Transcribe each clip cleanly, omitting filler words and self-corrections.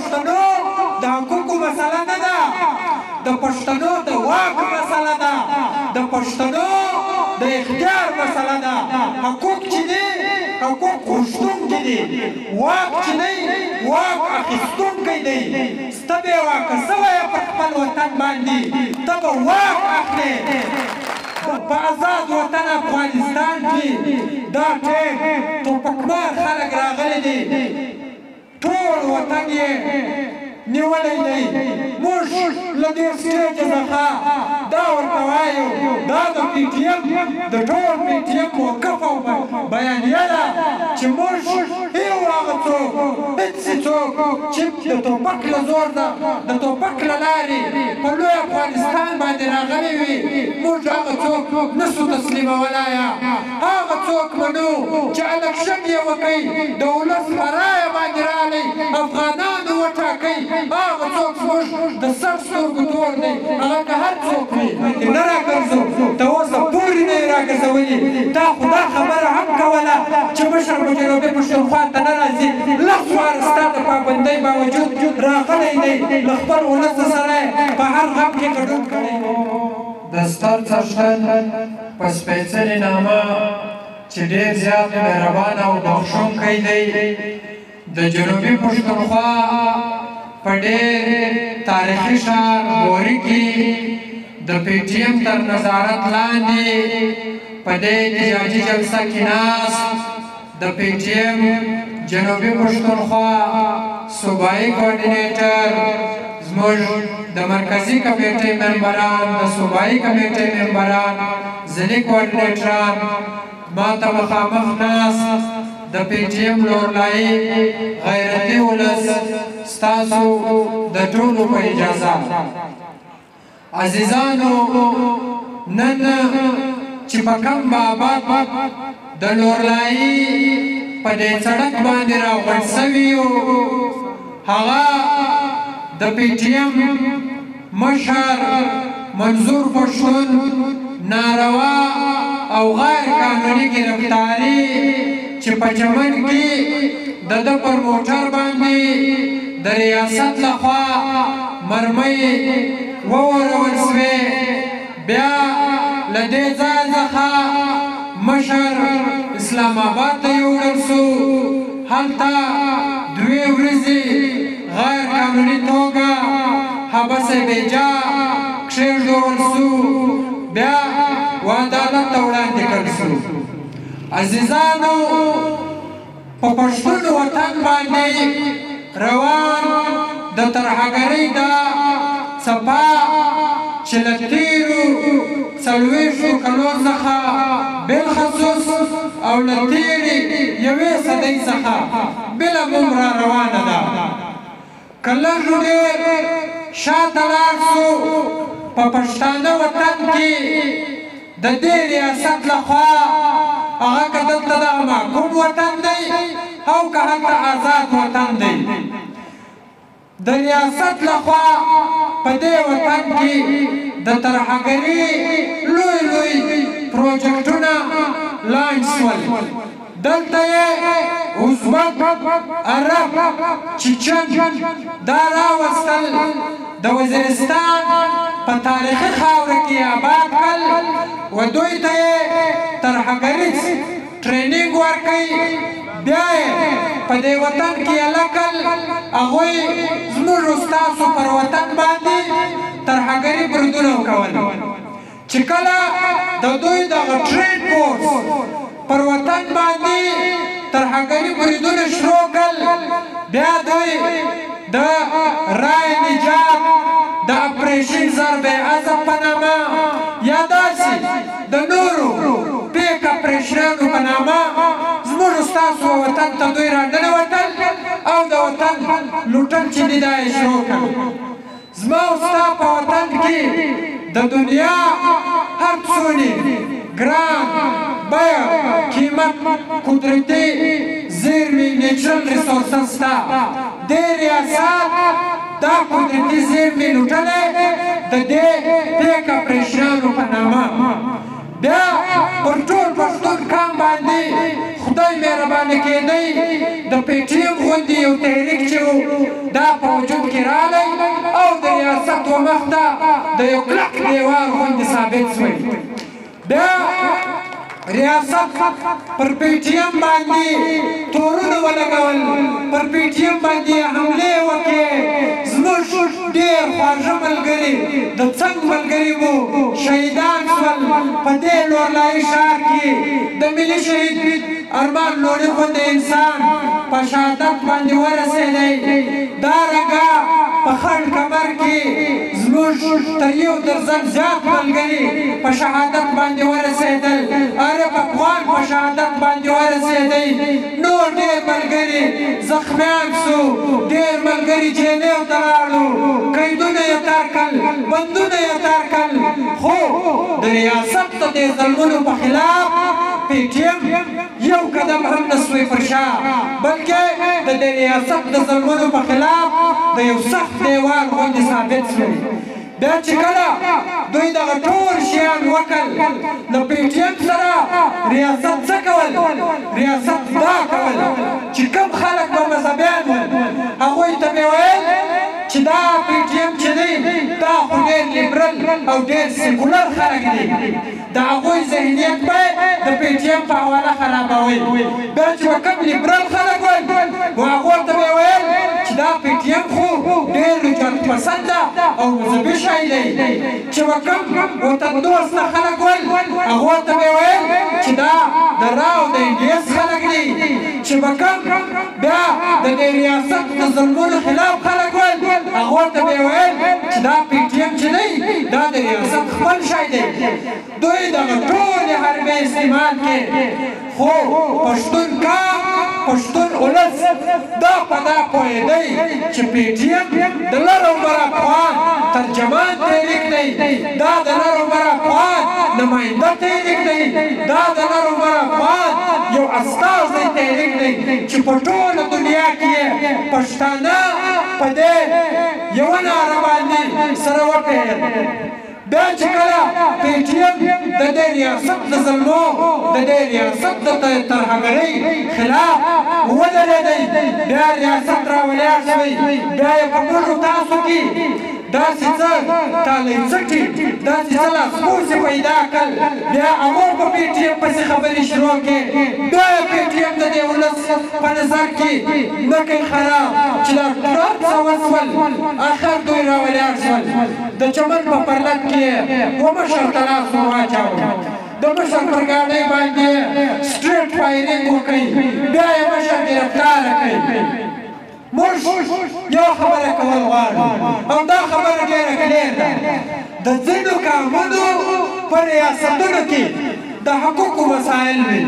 پښتنو د حقوقو مسله نه ده، د پښتنو د واک مسله ده، د پښتنو د اختیار مسله ده. حقوق چې دي حقوق غوښتونکي دي، واک چې دی واک اخیستونکی دی. سته بې واکه سوی په خپل وطن باندې ته به واک اخلې. په آزاد وطن افغانستان کې دا ټیم توپکمار خلک راغلي دي، ټول وطن یې نیولی دی. موږ له دې سټیجه څخه دا ورته وایو دا د پي ټي ایم د ټول پي ټي ایم موقف او بیانیه ده چې موږ یو هغه څوک هېڅ څوک چې د توپک له زور ده د توپک له لارې په لوی افغانستان باندې راغلی وي، موږ هغه څوک نسو تسلیمولی. هغه څوک منو چې الکشن یې وکړي د ولس په رایه باندې راغلی افغانانو وټاکئ، هغه څوک زموږ د سر سترګو تور دی. هغه که هر څوک وي نه راګرځو، ته اوسه پورې نه یې راګرځولي. تا خو دا خبره هم کوله چې مشر په جنوبي پښتونخوا ته نه راځي، لس واره ستا د پابندۍ باوجود راغلی دی، له خپل ولس سره په هر غم کې ګډون کړی. د ستر څښتن په سپېڅلې نامه چې ډېر زیات مهربان او بخښونکی دی، د جنوبي پښتونخوا په ډېر تاریخي ښار غوري کې د پي ټي ایم تر نظارت لاندې په دې احتجاجي جلسه کې ناست د پي ټي ایم جنوبي پښتونخوا صوبایي کوارډینیټر، زموږ د مرکزي کمیټې ممبران، د صوبایي کمیټې ممبران، ضلعي کوارډینیټران، ما ته مخامخ ناست د پي ټي ایم لورلایي غیرتي ولس، ستاسو د ټولو په اجازه. عزیزانو، نن چې په کم بابا د لورلایي په دې سړک باندې راغونډ سوي یو، هغه د پي ټي ایم مشر منظور پښتون ناروا او غیر قانوني ګرفتاري چې په چمن کې د ده پر موټر باندې د ریاست لخوا مرمۍ وورول سوې. بیا له دې ځای څخه مشر اسلام آباد ته یوړل سو، هلته 2 ورځې غیر قانوني توګه حبس بیجا کښېږدول سو، بیا عدالت ته وړاندې کړل سو. عزیزانو، په پښتون وطن باندې روان د ترهګرۍ دا څپه چې له تېرو 40 کلو څخه بالخصوص او له تېرې 1 صدۍ څخه بالعموم را روانه ده. که لږ ډېر شاته لاړ سو، په پښتانه وطن کې د دې ریاست لخوا هغه که دلته دغه محکوم وطن دی او که هلته آزاد وطن دی، د ریاست لخوا په دې وطن کې د ترهګرۍ لوی لوی پروجیکټونه لانچ شول. دلته یې ازبک، عرب، چچن دا راوستل، د وزیرستان په تاریخي خاوره کې آباد کړل و دوی ته یې ترهګریز ټرینینګ ورکوي. بیا یې په دې وطن کې الکل هغوی زموږ ستاسو پر وطن باندې ترهګري بریدونه کول. چې کله د دوی دغه ټرین فورس پر وطن باندې ترهګري بریدونه شروع کړل، بیا دوی د رای نجات د اپریشن ضرب اعظم په نامه یا داسې د نورو پیک اپریشنانو په نامه زموږ ستاسو وطن ته دوی راننوتل او د وطن لوټل چې دي دا یې شروع کړل. زما او ستا په وطن کې د دنیا هر څونې ګران بیه قیمت قدرتي زیرمې نیچرل ریسورسز شته. دې ریاست دا قدرتي زیرمې لوټلی د دې پیک اپریشنانو په نامه. بیا پر ټول پښتون قام باندې خدای مهربانه کېدی د پی ټي ایم غوندې یو تحریک چې و دا په وجود کې راغلی او د ریاست و مخ ته د یو کلک دیوار غوندې ثابت شوی. بیا ریاست پر پی ټي ایم باندې تورونه ولګول، پر پی ټي ایم باندې حملې وکړې. زموږ ډېر خواږه ملګري د څنګ ملګري وو شهیدان شول په دې لورلایي ښار کې. د ملي شهید ارمان لوڼي غوندې انسان په شهادت باندې ورسېدی. دارنګه په خړ کمر کې زموږ تر یو درزن زیات ملګري په شهادت باندې ورسېدل. عارف افغان په شهادت باندې ورسېدی. نور ډېر ملګري زخمیان سو، ډېر ملګري جیلو ته لاړو، قیدونه یې تار کړل، بندونه یې تار کړل. خو د ریاست د دې ظلمونو په خلاف پی ټي ایم یو قدم هم نه سوی پر شا، بلکې د دې ریاست د ظلمونو په خلاف د یو سخت دیوال غوندې ثابت شوی. بیا چې کله دوی دغه ټول شیان وکړل، د پی ټي ایم سره ریاست څه کول؟ ریاست دا کول چې کوم خلک به مذهبیان ول هغوی ته مې ویل چې دا پی ټي ایم چې دی دا خو ډېر لیبرل او ډېر سیکولر خلک دي، د هغوی ذهنیت به د پی ټي ایم په حواله خرابوئ. بیا چې به کوم لیبرل خلک ول نو هغو ته مې ویل چې دا پی ټي ایم خو ډېر رجالت پسنده او مذهبي شی دی. چې به کوم وطن دوسته خلک ول هغو ته مې ویل چې دا د را او د انډیس خلک دي. چې به کوم بیا د دې ریاست د ظلمونو خلاف خلک ول هغو ته مې ویل چې دا پی ټي ایم چې دی دا د ریاست خپل شی دی. دوی دغه ټولې حربې استعمال کړې، خو پښتون قام پښتون ولس دا په دا پوهېدی چې پی ټي ایم د لر او بر افغان ترجمان تحریک دی، دا د لر او بر افغان نماینده تحریک دی، دا د لر او بر افغان یو استازی تحریک دی چې په ټوله دنیا کې پښتانه په دې یوه ناره باندې سره وپېژل. بیا چې کله پی ټي ایم د دې ریاست د ظلمو د دې ریاست د ترهګرۍ خلاف ودرېدی، بیا ریاست راولاړ شوی. بیا یې په موږ تاسو کې داسې څه تالی څټي، داسې څه لاسپوڅې پیدا کړل. بیا هغو په پی ټي ایم پسې خبرې شروع کړې. بیا یې پی ټي ایم د دې ولس په نظر کې نه کوي خراب چې دا ټول څه وشول. آخر دوی راولاړ شول. د چمن په پرلط کې و مشر ته لاس ور واچاوه، د مشر پر ګاډۍ باندې سټریټ فایرینګ وکړئ. بیا یې مشر ګرفتاره کړئ. موږ یو خبره کول غواړو او دا خبره ډېره کلیر ده. د ځینو قومونو په ریاستونو کې د حقوقو مسایل وي،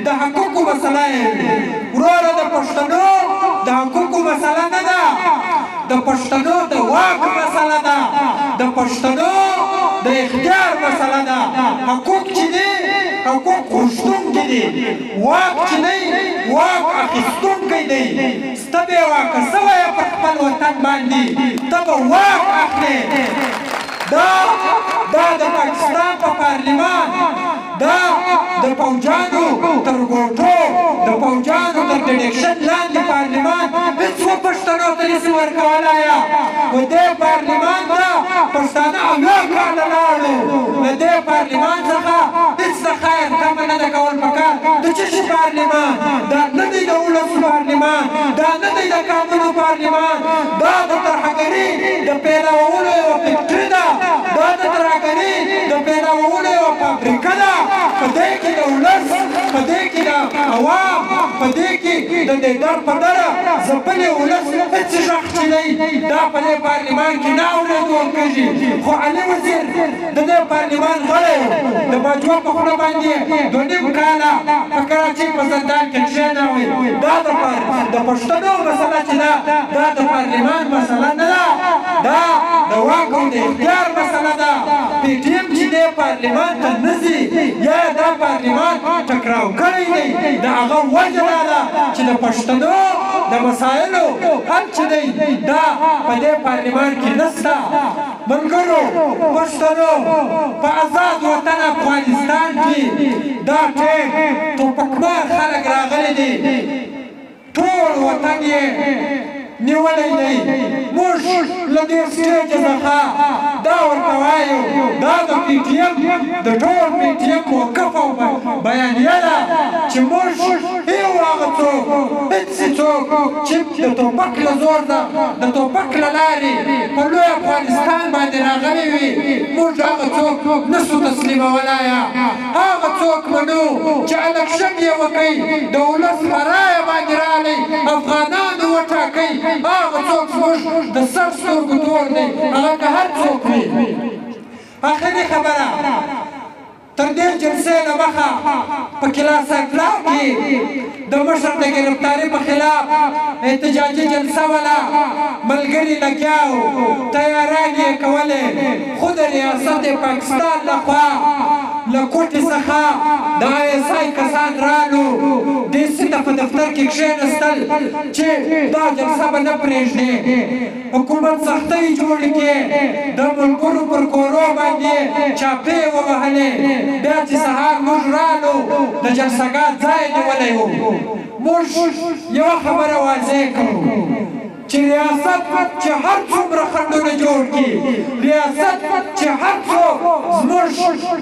د حقوقو مسله یې وي. وروره د پښتنو د حقوقو مسله نه ده، د پښتنو د واک مسله ده، د پښتنو د اختیار مسله ده. حقوق چې دي حقوق غوښتونکي دي، واک چې دی واک اخیستونکی دی. سته بې واکه سوی په خپل وطن باندې ته به واک اخلې. دا د پاکستان په پارلمان، دا د پوجانو تر ګوټو، د پوجانو تر ډیډکشن لاندې پارلمان هېڅ پښتنو ته نشي ورکولی. و دې پارلمان ته پښتانه اویا کاله لاړو، له دې پارلمان څخه هېڅ د خیر تمه نه ده کول پکار. د څه شي پارلمان؟ دا نه دی د ولس پارلمان، دا نه دی د قانونو پارلمان، دا د ترهګرۍ د پیلولو یوه فکټري ده، دا د ترهګرۍ د پیلولو یوه فابریکه ده. په دې کې د ولس، په دې کې د عوام، په دې کې د دې در په دره ځپلې ولس هېڅ غږ چې دی دا په دې پارلمان کې نه اورېدل کېږي. خو علي وزیر د دې پارلمان غړی و، د باجوه په خوله باندې 2.5 کاله په کراچۍ په زندان کې کښېناوی. دا د پښتنو مسله چې ده دا د پارلمان مسله نه ده، دا د واک او د اختیار مسله ده. پی ټي ایم چې دی پارلمان ته نه ځي یا دا پارلمان ټکراو کړی دی، د هغه وجه دا ده چې د پښتنو د مسایلو حل چې دی دا په دې پارلمان کې نشته. ملګرو پښتنو په آزاد وطن افغانستان کې دا ټول توپکمار خلک راغلي دي، ټول وطن یې نیولی دی موږ له دې سټیجه څخه دا ورته وایو دا د پي ټي ایم د ټول پي ټي ایم موقف او بیانیه ده چې موږ یو هغه څوک هېڅ څوک چې د ټوپک له زور ده د ټوپک له لارې په لوی افغانستان باندې راغلی وي موږ هغه څوک نسو تسلیمولایه هغه څوک منو چې الکشن یې وکړي د ولس په رایه باندې راغلی افغانانو وټاکئ هغه څوک زموږ د سر سترګو تور دی هغه که هر څوک وي آخري خبره تر دې جلسې نه مخه په کلاس اخلاق کې د مشر د ګرفتارۍ په خلاف احتجاجي جلسه وله ملګري لګیا وو تیارانې یې کولې خو د ریاست پاکستان لخوا له کوټې څخه د ISI کسان رالو دې سیته په دفتر کې کښېنستل چې دا جلسه به نه پرېږدي حکومت سختۍ جوړې کړې د ملګرو پر کورو باندې چاپې ووهلې بیا چې سهار موږ رالو د جلسهګاه ځای نیولی و موږ یوه خبره واضح کړو چې ریاست چې هر څومره خنډونه جوړ کړي ریاست چې هر څوک زموږ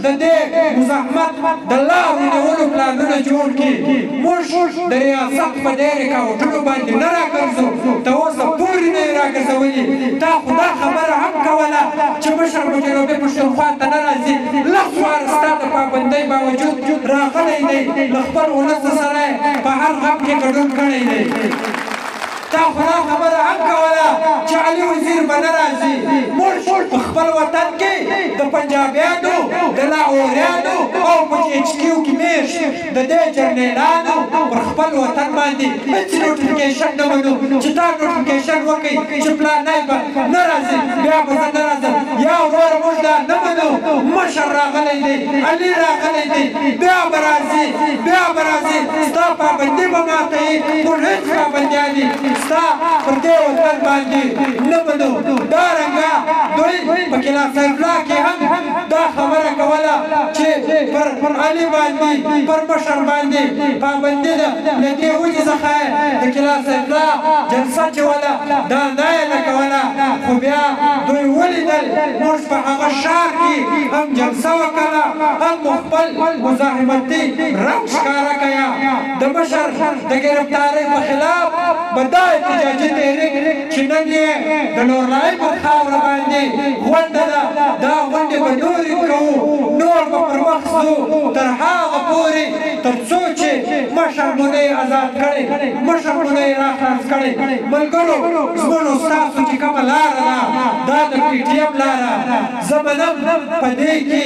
د دې مزاحمت د لارو نیولو پلانونه جوړ کړي موږ د ریاست په دې رکاوټونو باندې نه راګرځو تر اوسه پورې نه یې راګرځولي تا خو دا خبره هم کوله چې مشر په جنوبي پښتونخوا ته نه راځي لس واره ستا د پابندۍ باوجود راغلی دی له خپل ولس سره په هر غم کې ګډون کړی دی تا خو دا خبره هم کوله چې علي وزیر به نه راځي موږ په خپل وطن کې د پنجابیانو د لاهوریانو او په HQ کې میشت د دې جرنیلانو پر خپل وطن باندې هېڅ نوټیفیکیشن نه منو چې تا نوټیفیکیشن وکړئ چې پلانی به نه راځي بیا به زه نه راځم یا وروره موږ دا نه منو مشر راغلی دی علي راغلی دی بیا به راځي ستا پابندي به ماتوي موږ هېڅ پابندیانې ستا پر دې وطن باندې نه منو دارنګه دوی په کلاس اخلاق کې هم دا خبره کوله چې پر علي باندې پر مشر باندې پابندي ده له دې وجې څخه د کلاس اخلاق جلسه چې وله دا نه یې نه کوله خو بیا دوی ولیدل موږ په هغه ښار کې هم جلسه وکړه هم مو خپل مزاحمتي رنګ ښکاره کړه د مشر د ګرفتارۍ په خلاف به دا احتجاجي تحریک چې نن یې د نورلای په خاوره باندې غونډه ده دا غونډې به نورې کوو نور به پر مخ ځو تر هغه پورې تر څو چې مشر مو نه یې ازاد کړی مشر مو نه یې راخلاص کړی ملګرو زموږ ستاسو چې کومه لاره ده دا د پي ټي ایم لاره زه منم په دې کې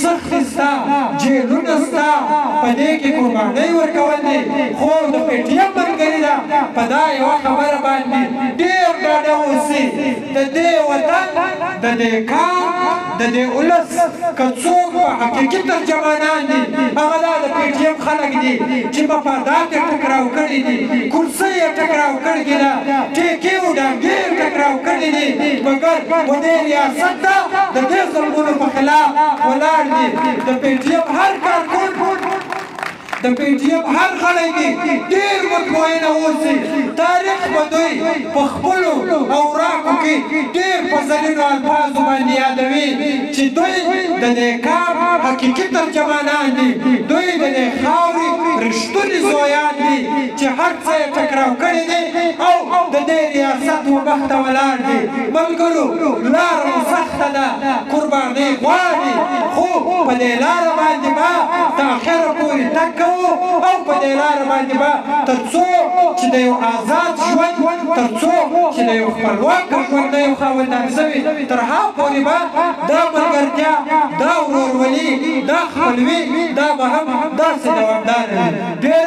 سختې سته جیلونه سته په دې کې قربانۍ ورکول دي خو د پي ټي ایم ملګري ده په دا یوه خبره باندې ډېر ډاډه اوسي د دې وطن د دې کار د دې ولس که څوک په حقیقي ترجمانان دي هغه دا د پي ټي ایم خلک دي چې مفادات یې ټکراو کړي دي کرسۍ یې ټکراو کړي ده ټیکې او ډانګې یې ټکراو کړي دي مګر په دې ریاست ته د دې ظلمونو په خلاف ولاړ دي د پي ټي ایم هر کارکون د پي ټي ایم هر غړی دي ډېر مطمئنه اوسي تاریخ به دوی په خپلو اوراقو کې ډېر په ذلیلو الفاظو باندې یادوي چې دوی د دې کار حقیقي ترجمانان دي دوی د دې خاورې رښتوني زویان دي چې هر څه یې ټکراو کړي دي او د دې ریاست ومخته ولاړ دي ملګرو لاره مو سخته ده قربانۍ غواړي خو په دې لاره باندې به تر اخره پورې تګ کوو او په دې لاره باندې به تر څو چې د یو آزاد ژوند تر څو چې د یو خپلواکه ژوند د یو خاوندان شوي تر هغه پورې به دا ملګرتیا دا ورورولي دا خپلوي دا به هم داسې دوامداره وي